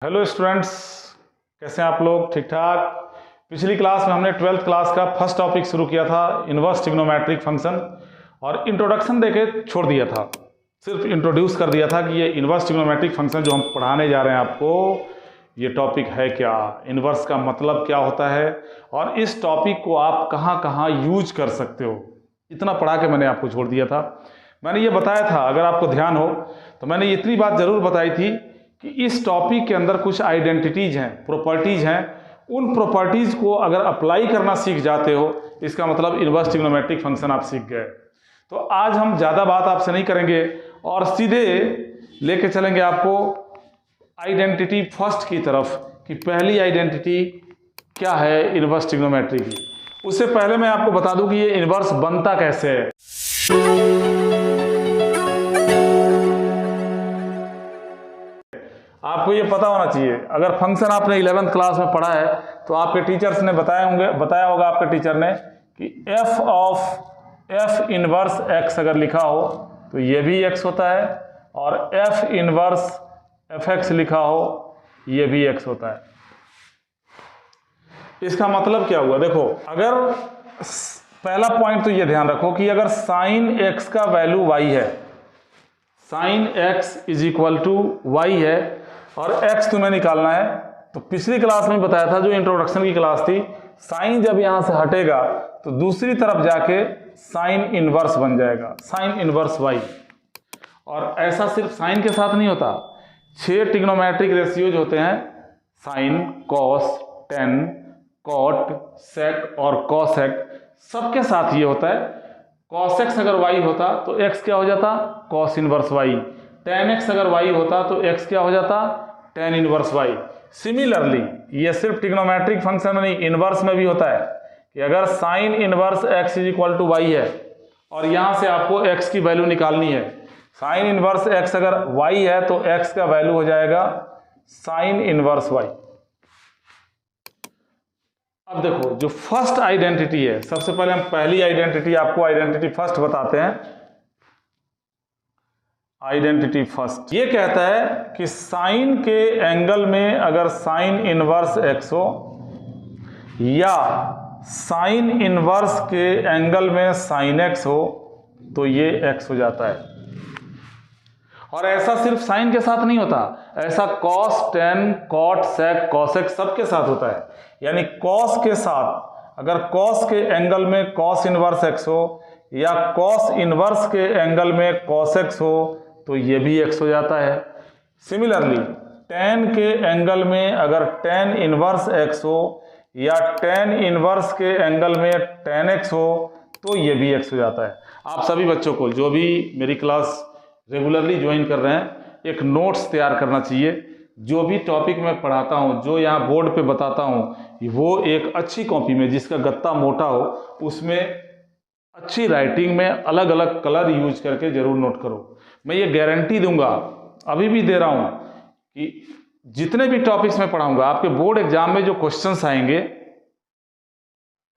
Hello students, कैसे हैं आप लोग? ठीक ठाक। पिछली क्लास में हमने 12th क्लास का फर्स्ट टॉपिक शुरू किया था, इन्वर्स ट्रिग्नोमेट्रिक फंक्शन, और इंट्रोडक्शन देके छोड़ दिया था। सिर्फ इंट्रोड्यूस कर दिया था कि ये इन्वर्स ट्रिग्नोमेट्रिक फंक्शन जो हम पढ़ाने जा रहे हैं आपको, ये टॉपिक है क्या, इन्वर्स का मतलब क्या होता है और इस टॉपिक को आप कहाँ कहाँ यूज कर सकते हो, इतना पढ़ा के मैंने आपको छोड़ दिया था। मैंने ये बताया था, अगर आपको ध्यान हो तो मैंने इतनी बात ज़रूर बताई थी कि इस टॉपिक के अंदर कुछ आइडेंटिटीज हैं, प्रॉपर्टीज हैं, उन प्रॉपर्टीज को अगर अप्लाई करना सीख जाते हो, इसका मतलब इन्वर्स ट्रिग्नोमेट्रिक फंक्शन आप सीख गए। तो आज हम ज़्यादा बात आपसे नहीं करेंगे और सीधे लेके चलेंगे आपको आइडेंटिटी फर्स्ट की तरफ, कि पहली आइडेंटिटी क्या है इन्वर्स ट्रिग्नोमेट्री की। उससे पहले मैं आपको बता दूं कि ये इन्वर्स बनता कैसे है। आपको ये पता होना चाहिए, अगर फंक्शन आपने 11th क्लास में पढ़ा है तो आपके टीचर्स ने बताया होगा आपके टीचर ने कि f of f inverse x अगर लिखा हो तो ये भी x होता है, और f इनवर्स fx लिखा हो ये भी x होता है। इसका मतलब क्या हुआ? देखो, अगर पहला पॉइंट तो ये ध्यान रखो कि अगर साइन x का वैल्यू y है, sine x is equal to y है और x तुम्हें निकालना है, तो पिछली क्लास में बताया था, जो इंट्रोडक्शन की क्लास थी, साइन जब यहां से हटेगा तो दूसरी तरफ जाके साइन इनवर्स बन जाएगा, साइन इनवर्स y। और ऐसा सिर्फ साइन के साथ नहीं होता, 6 ट्रिग्नोमेट्रिक रेशियोज होते हैं, साइन, कॉस, टेन, कॉट, सेक और कॉसेक, सबके साथ ये होता है। कॉस एक्स अगर y होता तो x क्या हो जाता? Cos inverse y। Ten x अगर y होता तो x क्या हो जाता? Tan inverse y। सिमिलरली ये सिर्फ ट्रिग्नोमेट्रिक फंक्शन में नहीं, इनवर्स में भी होता है कि अगर sine inverse x is equal to y है और यहां से आपको x की वैल्यू निकालनी है, साइन इनवर्स x अगर y है तो x का वैल्यू हो जाएगा साइन इनवर्स y। अब देखो, जो फर्स्ट आइडेंटिटी है, सबसे पहले हम पहली आइडेंटिटी आपको आइडेंटिटी फर्स्ट बताते हैं। आइडेंटिटी फर्स्ट ये कहता है कि साइन के एंगल में अगर साइन इनवर्स x हो या साइन इनवर्स के एंगल में साइन x हो तो ये x हो जाता है। और ऐसा सिर्फ साइन के साथ नहीं होता, ऐसा cos, ten, cot, sec, cosec सबके साथ होता है। यानी कॉस के साथ अगर कॉस के एंगल में कॉस इनवर्स x हो या कॉस इनवर्स के एंगल में कॉस x हो तो ये भी x हो जाता है। सिमिलरली टेन के एंगल में अगर टेन इनवर्स x हो या टेन इनवर्स के एंगल में टेन x हो तो ये भी x हो जाता है। आप सभी बच्चों को, जो भी मेरी क्लास रेगुलरली ज्वाइन कर रहे हैं, एक नोट्स तैयार करना चाहिए। जो भी टॉपिक मैं पढ़ाता हूँ, जो यहाँ बोर्ड पे बताता हूँ, वो एक अच्छी कॉपी में जिसका गत्ता मोटा हो, उसमें अच्छी राइटिंग में अलग अलग कलर यूज करके जरूर नोट करो। मैं ये गारंटी दूंगा, अभी भी दे रहा हूँ, कि जितने भी टॉपिक्स मैं पढ़ाऊंगा, आपके बोर्ड एग्जाम में जो क्वेश्चंस आएंगे,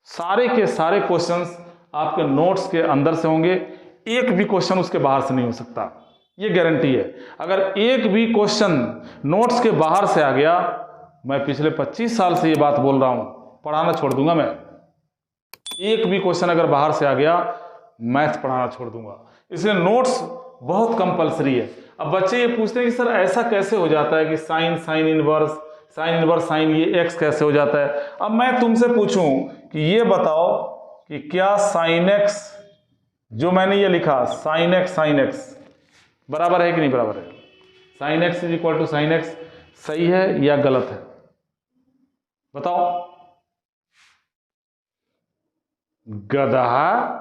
सारे के सारे क्वेश्चंस आपके नोट्स के अंदर से होंगे, एक भी क्वेश्चन उसके बाहर से नहीं हो सकता, ये गारंटी है। अगर एक भी क्वेश्चन नोट्स के बाहर से आ गया, मैं पिछले 25 साल से ये बात बोल रहा हूं, पढ़ाना छोड़ दूंगा मैं। एक भी क्वेश्चन अगर बाहर से आ गया, मैथ पढ़ाना छोड़ दूंगा। इसलिए नोट्स बहुत कंपलसरी है। अब बच्चे ये पूछते हैं कि सर ऐसा कैसे हो जाता है कि साइन, साइन इनवर्स, साइन, ये एक्स कैसे हो जाता है? अब मैं तुमसे पूछूं कि ये बताओ कि क्या साइन एक्स, जो मैंने ये लिखा साइन एक्स बराबर है कि नहीं बराबर है? Sine x is equal to sine x सही है या गलत है? बताओ। गधा,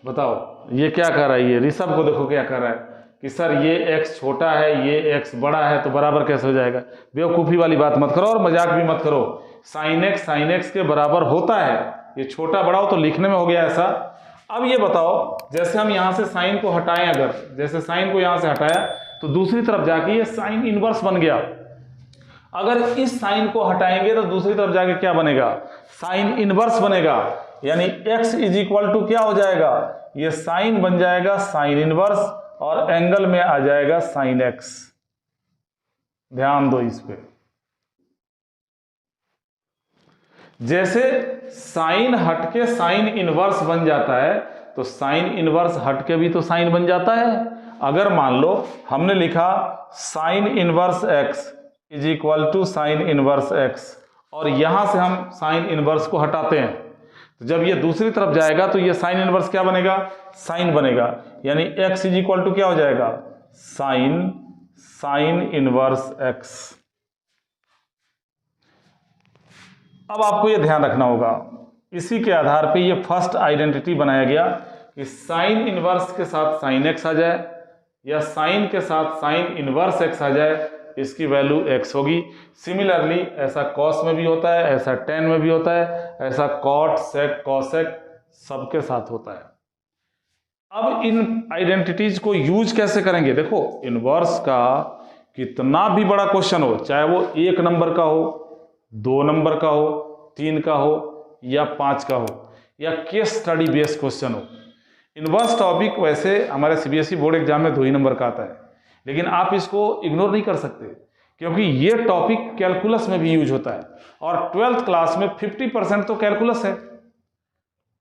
बताओ ये क्या कर रहा है? ये ऋषभ को देखो क्या कर रहा है कि सर ये x छोटा है, ये x बड़ा है, तो बराबर कैसे हो जाएगा? बेवकूफ़ी वाली बात मत करो और मजाक भी मत करो। साइन एक्स के बराबर होता है, ये छोटा बड़ा हो तो लिखने में हो गया ऐसा। अब ये बताओ, जैसे हम यहाँ से साइन को हटाएं, अगर जैसे साइन को यहाँ से हटाया तो दूसरी तरफ जाके ये साइन इनवर्स बन गया। अगर इस साइन को हटाएंगे तो दूसरी तरफ जाके क्या बनेगा? साइन इनवर्स बनेगा। यानी x इज इक्वल टू क्या हो जाएगा? ये साइन बन जाएगा साइन इनवर्स और एंगल में आ जाएगा साइन x। ध्यान दो इस पे। जैसे साइन हटके साइन इनवर्स बन जाता है, तो साइन इनवर्स हटके भी तो साइन बन जाता है। अगर मान लो हमने लिखा sine inverse x is equal to sine inverse x, और यहां से हम साइन इनवर्स को हटाते हैं, तो जब ये दूसरी तरफ जाएगा तो ये साइन इनवर्स क्या बनेगा, साइन बनेगा, यानी x इज इक्वल टू क्या हो जाएगा, साइन इनवर्स x। अब आपको ये ध्यान रखना होगा, इसी के आधार पे ये फर्स्ट आइडेंटिटी बनाया गया कि साइन इनवर्स के साथ साइन x आ जाए या साइन के साथ साइन इनवर्स x आ जाए, इसकी वैल्यू x होगी। सिमिलरली ऐसा कॉस में भी होता है, ऐसा टेन में भी होता है, ऐसा कॉट सेक कॉसेक सबके साथ होता है। अब इन आइडेंटिटीज को यूज कैसे करेंगे, देखो इनवर्स का कितना भी बड़ा क्वेश्चन हो, चाहे वो 1 नंबर का हो, 2 नंबर का हो, 3 का हो या 5 का हो, या केस स्टडी बेस्ड क्वेश्चन हो, इनवर्स टॉपिक वैसे हमारे सीबीएसई बोर्ड एग्जाम में 2 ही नंबर का आता है, लेकिन आप इसको इग्नोर नहीं कर सकते क्योंकि ये टॉपिक कैलकुलस में भी यूज होता है, और 12th क्लास में 50% तो कैलकुलस है।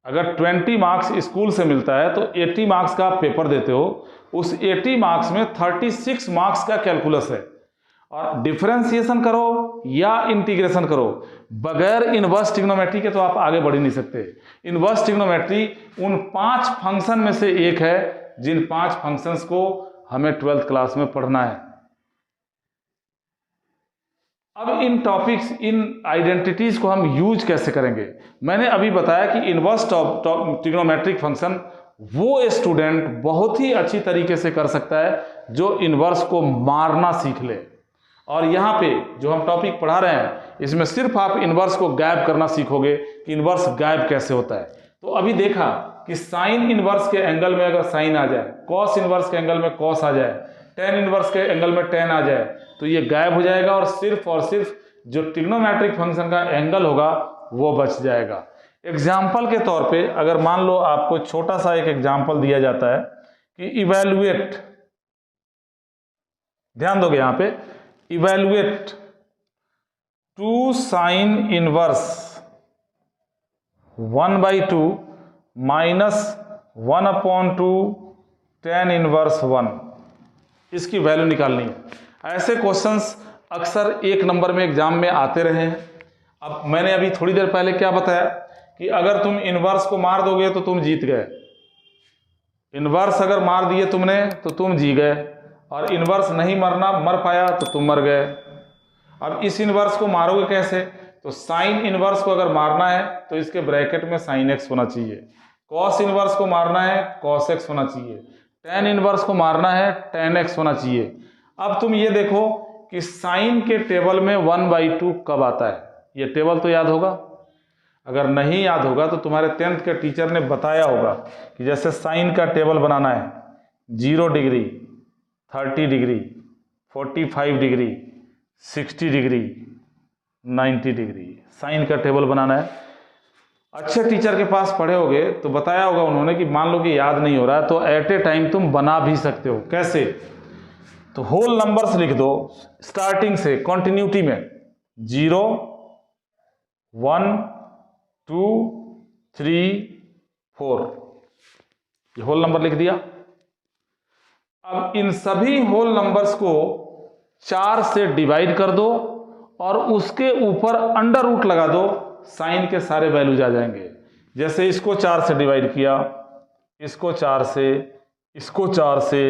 अगर 20 मार्क्स स्कूल से मिलता है तो 80 मार्क्स का आप पेपर देते हो, उस 80 मार्क्स में 36 मार्क्स का कैलकुलस है, और डिफरेंशिएशन करो या इंटीग्रेशन करो, बगैर इनवर्स ट्रिग्नोमेट्री के तो आप आगे बढ़ ही नहीं सकते। इनवर्स ट्रिग्नोमेट्री उन 5 फंक्शन में से एक है जिन 5 फंक्शंस को हमें 12th क्लास में पढ़ना है। अब इन टॉपिक्स, इन आइडेंटिटीज को हम यूज कैसे करेंगे, मैंने अभी बताया कि इनवर्स ट्रिग्नोमेट्रिक फंक्शन वो स्टूडेंट बहुत ही अच्छी तरीके से कर सकता है जो इनवर्स को मारना सीख ले, और यहाँ पे जो हम टॉपिक पढ़ा रहे हैं इसमें सिर्फ आप इनवर्स को गायब करना सीखोगे कि इनवर्स गायब कैसे होता है। तो अभी देखा कि साइन इनवर्स के एंगल में अगर साइन आ जाए, कॉस इनवर्स के एंगल में कॉस आ जाए, टेन इनवर्स के एंगल में टेन आ जाए, तो ये गायब हो जाएगा और सिर्फ जो ट्रिग्नोमेट्रिक फंक्शन का एंगल होगा वो बच जाएगा। एग्जाम्पल के तौर पे अगर मान लो आपको छोटा सा एक एग्जाम्पल दिया जाता है कि इवैल्यूएट, ध्यान दोगे यहां पे, evaluate 2 sine inverse 1/2 minus 1/2 tan inverse 1, इसकी वैल्यू निकालनी है। ऐसे क्वेश्चंस अक्सर 1 नंबर में एग्जाम में आते रहे हैं। अब मैंने अभी थोड़ी देर पहले क्या बताया कि अगर तुम इनवर्स को मार दोगे तो तुम जीत गए, इनवर्स अगर मार दिए तुमने तो तुम जी गए, और इनवर्स नहीं मर पाया तो तुम मर गए। अब इस इनवर्स को मारोगे कैसे, तो साइन इनवर्स को अगर मारना है तो इसके ब्रैकेट में साइन एक्स होना चाहिए, कॉस इनवर्स को मारना है कॉस एक्स होना चाहिए, टेन इनवर्स को मारना है टेन एक्स होना चाहिए। अब तुम ये देखो कि साइन के टेबल में 1/2 कब आता है, ये टेबल तो याद होगा। अगर नहीं याद होगा तो तुम्हारे 10th के टीचर ने बताया होगा कि जैसे साइन का टेबल बनाना है 0 degree, 30 degree, 45 degree, 60 degree, 90 degree, sine का टेबल बनाना है। अच्छे टीचर के पास पढ़े होगे तो बताया होगा उन्होंने कि मान लो कि याद नहीं हो रहा है तो एट ए टाइम तुम बना भी सकते हो। कैसे, तो होल नंबर्स लिख दो स्टार्टिंग से कॉन्टिन्यूटी में, 0 1 2 3 4, ये होल नंबर लिख दिया। अब इन सभी होल नंबर्स को 4 से डिवाइड कर दो और उसके ऊपर अंडर रूट लगा दो, साइन के सारे वैल्यूज आ जाएंगे। जैसे इसको 4 से डिवाइड किया, इसको 4 से, इसको 4 से,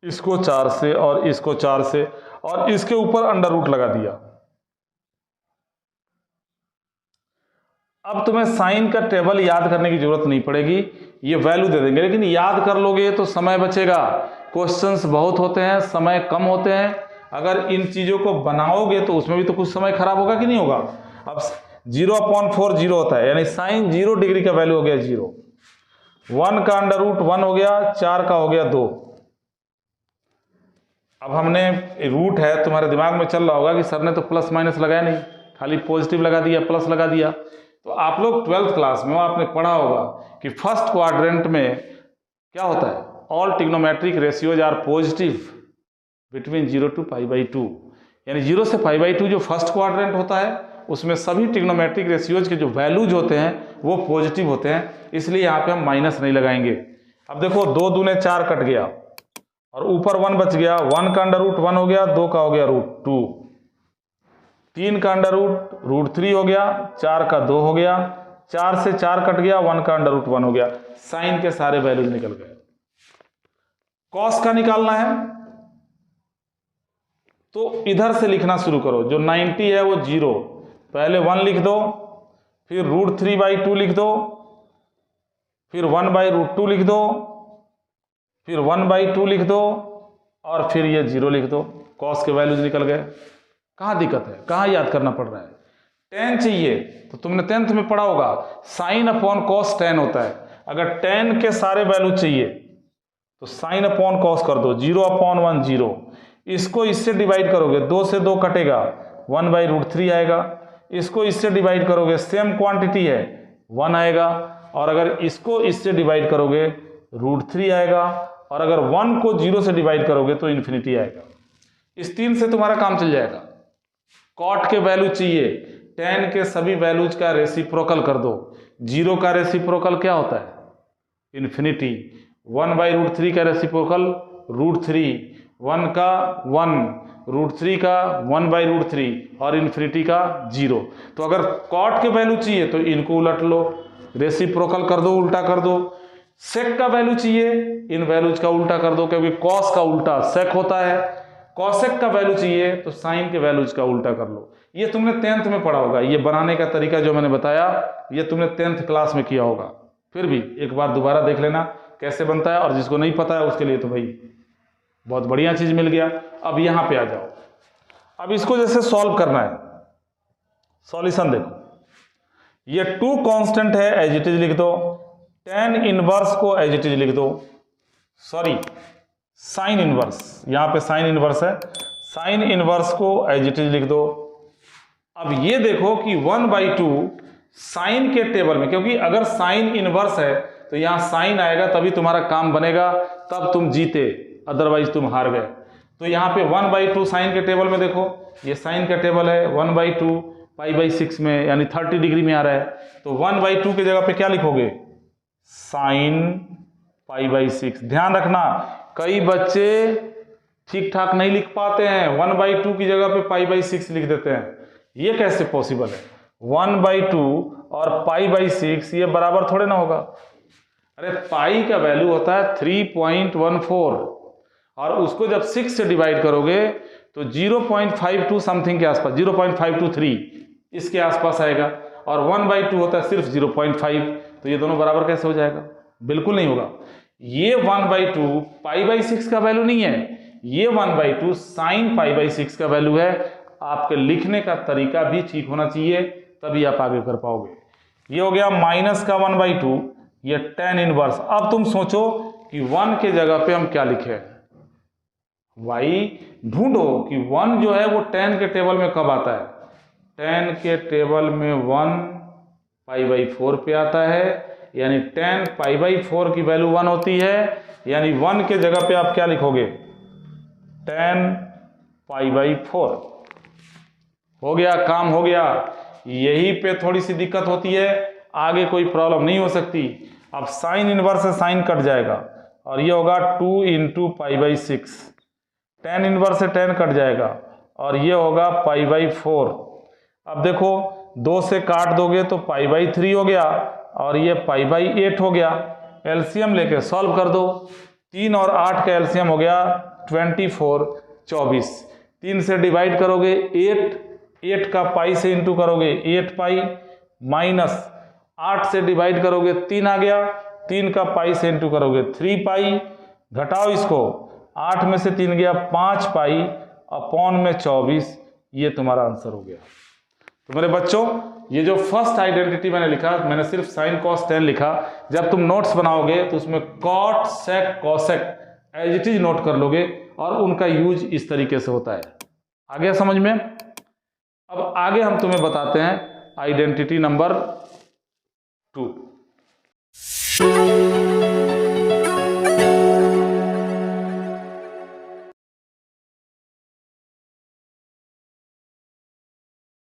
इसको 4 से और इसको 4 से, और इसके ऊपर अंडर रूट लगा दिया। अब तुम्हें साइन का टेबल याद करने की जरूरत नहीं पड़ेगी, ये वैल्यू दे देंगे, लेकिन याद कर लोगे तो समय बचेगा। क्वेश्चंस बहुत होते हैं, समय कम होते हैं। अगर इन चीजों को बनाओगे तो उसमें भी तो कुछ समय खराब होगा कि नहीं होगा। अब 0/4 0 होता है, यानी साइन 0 डिग्री का वैल्यू हो गया 0, 1 का अंडर रूट 1 हो गया, 4 का हो गया 2। अब हमने रूट है, तुम्हारे दिमाग में चल रहा होगा कि सर ने तो प्लस माइनस लगाया नहीं, खाली पॉजिटिव लगा दिया, प्लस लगा दिया। तो आप लोग 12th क्लास में आपने पढ़ा होगा कि फर्स्ट क्वाड्रेंट में क्या होता है, all trigonometric ratios are positive between 0 to π/2, यानी 0 से π/2 जो फर्स्ट क्वाड्रेंट होता है उसमें सभी ट्रिग्नोमेट्रिक रेशियोज के जो वैल्यूज होते हैं वो पॉजिटिव होते हैं, इसलिए यहाँ पे हम माइनस नहीं लगाएंगे। अब देखो 2 दूने 4 कट गया और ऊपर 1 बच गया, 1 का अंडर रूट 1 हो गया, 2 का हो गया रूट 2, 3 का अंडर रूट 3 हो गया, 4 का 2 हो गया, 4 से 4 कट गया, 1 का अंडर रूट 1 हो गया। साइन के सारे वैल्यूज निकल गए। कॉस का निकालना है तो इधर से लिखना शुरू करो, जो 90 है वो 0, पहले 1 लिख दो, फिर रूट 3/2 लिख दो, फिर 1/√2 लिख दो, फिर 1/2 लिख दो और फिर ये 0 लिख दो। कॉस के वैल्यूज निकल गए। कहाँ दिक्कत है, कहाँ याद करना पड़ रहा है? tan चाहिए तो तुमने 10th में पढ़ा होगा, साइन अपॉन कॉस tan होता है। अगर tan के सारे वैल्यू चाहिए तो साइन अपॉन कॉस कर दो, 0/1 0। इसको इससे डिवाइड करोगे, 2 से 2 कटेगा, 1/√3 आएगा। इसको इससे डिवाइड करोगे, सेम क्वांटिटी है, 1 आएगा। और अगर इसको इससे डिवाइड करोगे √3 आएगा। और अगर 1 को 0 से डिवाइड करोगे तो इन्फिनिटी आएगा। इस 3 से तुम्हारा काम चल जाएगा। कॉट के वैल्यू चाहिए, tan के सभी वैल्यूज का रेसिप्रोकल कर दो। 0 का रेसिप्रोकल क्या होता है? इन्फिनिटी। 1/√3 का रेसिप्रोकल √3, 1 का 1, √3 का 1/√3 और इन्फिनिटी का 0। तो अगर कॉट के वैल्यू चाहिए तो इनको उलट लो, रेसिप्रोकल कर दो, उल्टा कर दो। सेक का वैल्यू चाहिए, इन वैल्यूज का उल्टा कर दो, क्योंकि कॉस का उल्टा सेक होता है। कॉसेक का वैल्यू चाहिए तो साइन के वैल्यूज का उल्टा कर लो। ये तुमने 10th में पढ़ा होगा। ये बनाने का तरीका जो मैंने बताया ये तुमने 10th क्लास में किया होगा। फिर भी एक बार दोबारा देख लेना कैसे बनता है, और जिसको नहीं पता है उसके लिए तो भाई बहुत बढ़िया चीज मिल गया। अब यहां पे आ जाओ। अब इसको जैसे सॉल्व करना है, सॉल्यूशन देखो। ये 2 कांस्टेंट है, एज इट इज लिख दो। tan इनवर्स को एज इट इज लिख दो, सॉरी साइन इनवर्स, यहां पे साइन इनवर्स है, साइन इनवर्स को एज इट इज लिख दो। अब ये देखो कि 1/2 साइन के टेबल में, क्योंकि अगर साइन इनवर्स है तो यहां साइन आएगा तभी तुम्हारा काम बनेगा, तब तुम जीते, अदरवाइज तुम हार गए। तो यहां पे 1/2 साइन के टेबल में देखो, ये साइन का टेबल है, 1/2 π/6 में यानी 30 डिग्री में आ रहा है। तो 1/2 की जगह पे क्या लिखोगे? साइन π/6। ध्यान रखना कई बच्चे ठीक ठाक नहीं लिख पाते हैं, 1/2 की जगह पे π/6 लिख देते हैं। ये कैसे पॉसिबल है? 1/2 और π/6 ये बराबर थोड़े ना होगा। अरे पाई का वैल्यू होता है 3.14 और उसको जब 6 से डिवाइड करोगे तो 0.52 समथिंग के आसपास, 0.523 इसके आसपास आएगा। और 1/2 होता है सिर्फ 0.5, तो ये दोनों बराबर कैसे हो जाएगा? बिल्कुल नहीं होगा। ये 1/2 π/6 का वैल्यू नहीं है, ये 1/2 साइन π/6 का वैल्यू है। आपके लिखने का तरीका भी ठीक होना चाहिए, तभी आप आगे कर पाओगे। ये हो गया माइनस का 1/2, ये tan इनवर्स। अब तुम सोचो कि 1 के जगह पे हम क्या लिखे? y ढूंढो कि 1 जो है वो tan के टेबल में कब आता है? tan के टेबल में 1 π/4 पे आता है, यानी tan π/4 की वैल्यू 1 होती है, यानी 1 के जगह पे आप क्या लिखोगे? tan π/4। हो गया, काम हो गया। यही पे थोड़ी सी दिक्कत होती है, आगे कोई प्रॉब्लम नहीं हो सकती। अब साइन इनवर्स से साइन कट जाएगा और ये होगा 2 × π/6। tan इनवर्स से tan कट जाएगा और ये होगा π/4। अब देखो 2 से काट दोगे तो π/3 हो गया और ये π/8 हो गया। एलसीएम लेके सॉल्व कर दो। 3 और 8 का एलसीएम हो गया 24, 24। 3 से डिवाइड करोगे 8 का पाई से इंटू करोगे 8 पाई, माइनस 8 से डिवाइड करोगे 3 आ गया, 3 का पाई से इंटू करोगे 3 पाई, घटाओ इसको, 8 में से 3 गया 5 पाई अपॉन में 24। ये तुम्हारा आंसर हो गया। तो मेरे बच्चों, ये जो फर्स्ट आइडेंटिटी मैंने लिखा, मैंने सिर्फ साइन कॉस tan लिखा। जब तुम नोट्स बनाओगे तो उसमें cot sec cosec as it is note कर लोगे और उनका यूज इस तरीके से होता है। आ गया समझ में? अब आगे हम तुम्हें बताते हैं आइडेंटिटी नंबर 2।